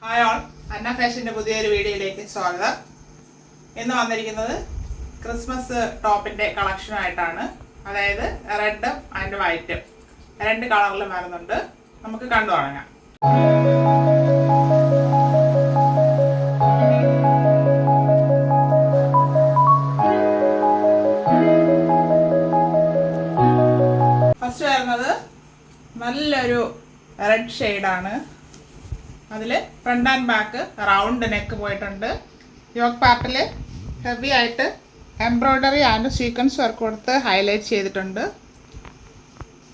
Hi all, അന്ന ഫാഷൻ്റെ പുതിയൊരു വീഡിയോയിലേക്ക് സ്വാഗതം. ഇന്ന് വന്നിരിക്കുന്നത് ക്രിസ്മസ് ടോപ്പിൻ്റെ കളക്ഷനായിട്ടാണ്. അതായത് റെഡും ആൻഡ് വൈറ്റും രണ്ട് കളറിലും വരുന്നുണ്ട്. നമുക്ക് കണ്ടു തുടങ്ങാം. ഫസ്റ്റ് വരുന്നത് നല്ലൊരു റെഡ് ഷെയ്ഡാണ്. അതിൽ front and back round neck പോയിട്ടുണ്ട്. യോക്ക് പാർട്ടിൽ ഹെവി ആയിട്ട് എംബ്രോയ്ഡറി ആൻഡ് സീക്വൻസ് വർക്ക് കൊടുത്ത് ഹൈലൈറ്റ് ചെയ്തിട്ടുണ്ട്.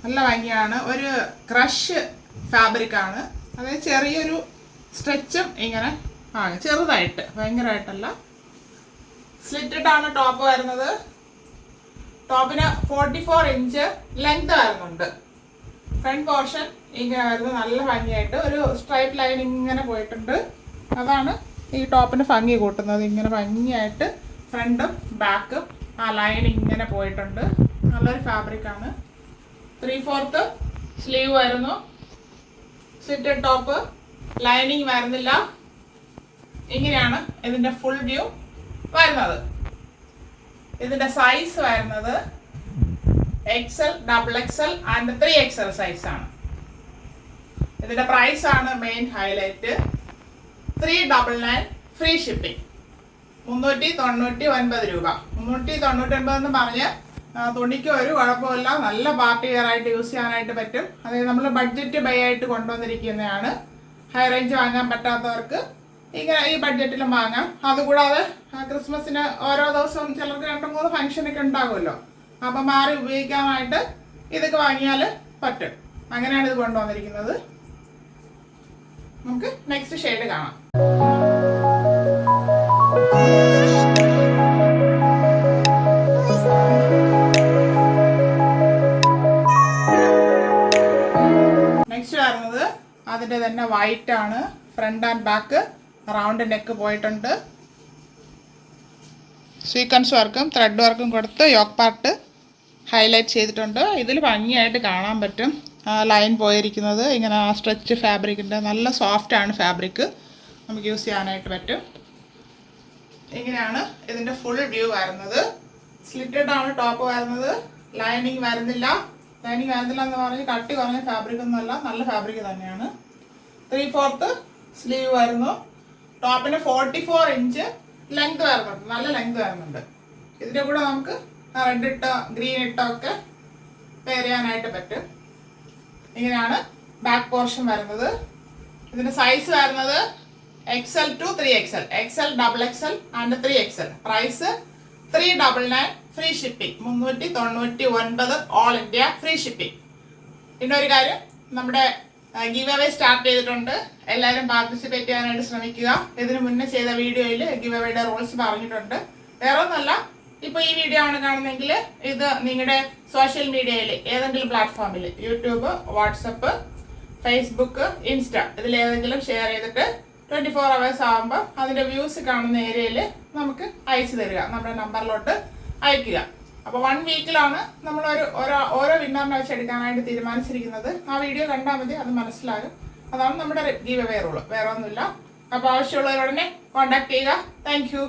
നല്ല ഭംഗിയാണ്. ഒരു ക്രഷ് ഫാബ്രിക്കാണ്. അതായത് ചെറിയൊരു സ്ട്രെച്ചും ഇങ്ങനെ ചെറുതായിട്ട്, ഭയങ്കരമായിട്ടല്ല. സ്ലിറ്റിട്ടാണ് ടോപ്പ് വരുന്നത്. ടോപ്പിന് 44 ഇഞ്ച് ലെങ്ത് വരുന്നുണ്ട്. ഫ്രണ്ട് പോർഷൻ ഇങ്ങനെ വരുന്നത് നല്ല ഭംഗിയായിട്ട് ഒരു സ്ട്രൈപ്പ് ലൈൻ ഇങ്ങനെ പോയിട്ടുണ്ട്. അതാണ് ഈ ടോപ്പിന് ഭംഗി കൂട്ടുന്നത്. ഇങ്ങനെ ഭംഗിയായിട്ട് ഫ്രണ്ടും ബാക്കും ആ ലൈൻ ഇങ്ങനെ പോയിട്ടുണ്ട്. നല്ലൊരു ഫാബ്രിക്കാണ്. 3/4 സ്ലീവ് വരുന്നു. സ്ലിറ്റഡ് ടോപ്പ്, ലൈനിങ് വരുന്നില്ല. ഇങ്ങനെയാണ് ഇതിൻ്റെ ഫുൾ വ്യൂ വരുന്നത്. ഇതിൻ്റെ സൈസ് വരുന്നത് XL, XXL ആൻഡ് 3XL സൈസാണ്. ഇതിൻ്റെ പ്രൈസാണ് മെയിൻ ഹൈലൈറ്റ്. 399 free shipping. 399 രൂപ. 399 എന്ന് പറഞ്ഞ് തുണിക്ക് ഒരു കുഴപ്പമില്ല. നല്ല പാർട്ടി വെയർ ആയിട്ട് യൂസ് ചെയ്യാനായിട്ട് പറ്റും. അതായത് നമ്മൾ ബഡ്ജറ്റ് ബൈ ആയിട്ട് കൊണ്ടുവന്നിരിക്കുന്നതാണ്. ഹൈ റേഞ്ച് വാങ്ങാൻ പറ്റാത്തവർക്ക് ഇങ്ങനെ ഈ ബഡ്ജറ്റിലും വാങ്ങാം. അതുകൂടാതെ ക്രിസ്മസിന് ഓരോ ദിവസവും ചിലർക്ക് 2-3 ഫംഗ്ഷനൊക്കെ ഉണ്ടാകുമല്ലോ. അപ്പം മാറി ഉപയോഗിക്കാനായിട്ട് ഇതൊക്കെ വാങ്ങിയാൽ പറ്റും. അങ്ങനെയാണ് ഇത് കൊണ്ടുവന്നിരിക്കുന്നത്. നമുക്ക് നെക്സ്റ്റ് ഷെയ്ഡ് കാണാം. നെക്സ്റ്റ് വരുന്നത് അതിൻ്റെ തന്നെ വൈറ്റ് ആണ്. Front and back round neck പോയിട്ടുണ്ട്. സീക്വൻസ് വർക്കും ത്രെഡ് വർക്കും കൊടുത്ത് യോക്ക് പാർട്ട് ഹൈലൈറ്റ് ചെയ്തിട്ടുണ്ട്. ഇതിൽ ഭംഗിയായിട്ട് കാണാൻ പറ്റും ലൈൻ പോയിരിക്കുന്നത്. ഇങ്ങനെ ആ സ്ട്രെച്ച് ഫാബ്രിക്കിൻ്റെ നല്ല സോഫ്റ്റാണ് ഫാബ്രിക്ക്. നമുക്ക് യൂസ് ചെയ്യാനായിട്ട് പറ്റും. ഇങ്ങനെയാണ് ഇതിൻ്റെ ഫുൾ വ്യൂ വരുന്നത്. സ്ലിറ്റഡ് ആണ് ടോപ്പ് വരുന്നത്. ലൈനിങ് വരുന്നില്ല. ലൈനിങ് വരുന്നില്ല എന്ന് പറഞ്ഞ് കട്ടി കുറഞ്ഞ ഫാബ്രിക് ഒന്നുമല്ല, നല്ല ഫാബ്രിക് തന്നെയാണ്. 3/4 സ്ലീവ് വരുന്നു. ടോപ്പിന് 44 ഇഞ്ച് ലെങ്ത് വരുന്നുണ്ട്. നല്ല ലെങ്ത് വരുന്നുണ്ട്. ഇതിൻ്റെ കൂടെ നമുക്ക് റെഡ് ഇട്ടോ ഗ്രീൻ ഇട്ടോ ഒക്കെ പെയർ ചെയ്യാനായിട്ട് പറ്റും. ഇങ്ങനെയാണ് ബാക്ക് പോർഷൻ വരുന്നത്. ഇതിൻ്റെ സൈസ് വരുന്നത് XL to 3XL, XL, XXL and 3XL. Price 399 free shipping. 399 all India free shipping. പിന്നെ ഒരു കാര്യം, നമ്മുടെ ഗിവ് അവേ സ്റ്റാർട്ട് ചെയ്തിട്ടുണ്ട്. എല്ലാവരും പാർട്ടിസിപ്പേറ്റ് ചെയ്യാനായിട്ട് ശ്രമിക്കുക. ഇതിന് മുന്നേ ചെയ്ത വീഡിയോയിൽ ഗിവ് അവേയുടെ റൂൾസ് പറഞ്ഞിട്ടുണ്ട്. വേറെ ഒന്നല്ല, ഇപ്പോൾ ഈ വീഡിയോ ആണ് കാണുന്നതെങ്കിൽ ഇത് നിങ്ങളുടെ സോഷ്യൽ മീഡിയയിൽ ഏതെങ്കിലും പ്ലാറ്റ്ഫോമിൽ യൂട്യൂബ്, വാട്സപ്പ്, ഫേസ്ബുക്ക്, ഇൻസ്റ്റ ഇതിലേതെങ്കിലും ഷെയർ ചെയ്തിട്ട് 24 hours ആകുമ്പോൾ അതിൻ്റെ വ്യൂസ് കാണുന്ന ഏരിയയിൽ നമുക്ക് അയച്ചു തരിക. നമ്മുടെ നമ്പറിലോട്ട് അയക്കുക. അപ്പോൾ 1 വീക്കിലാണ് നമ്മൾ ഓരോ വിന്നറിനെ വെച്ച് എടുക്കാനായിട്ട് തീരുമാനിച്ചിരിക്കുന്നത്. ആ വീഡിയോ കണ്ടാൽ മതി, അത് മനസ്സിലാകും. അതാണ് നമ്മുടെ ഗീവ് അവേ റൂള്. വേറെ ഒന്നുമില്ല. അപ്പോൾ ആവശ്യമുള്ളവരുടനെ കോൺടാക്ട് ചെയ്യുക. Thank you.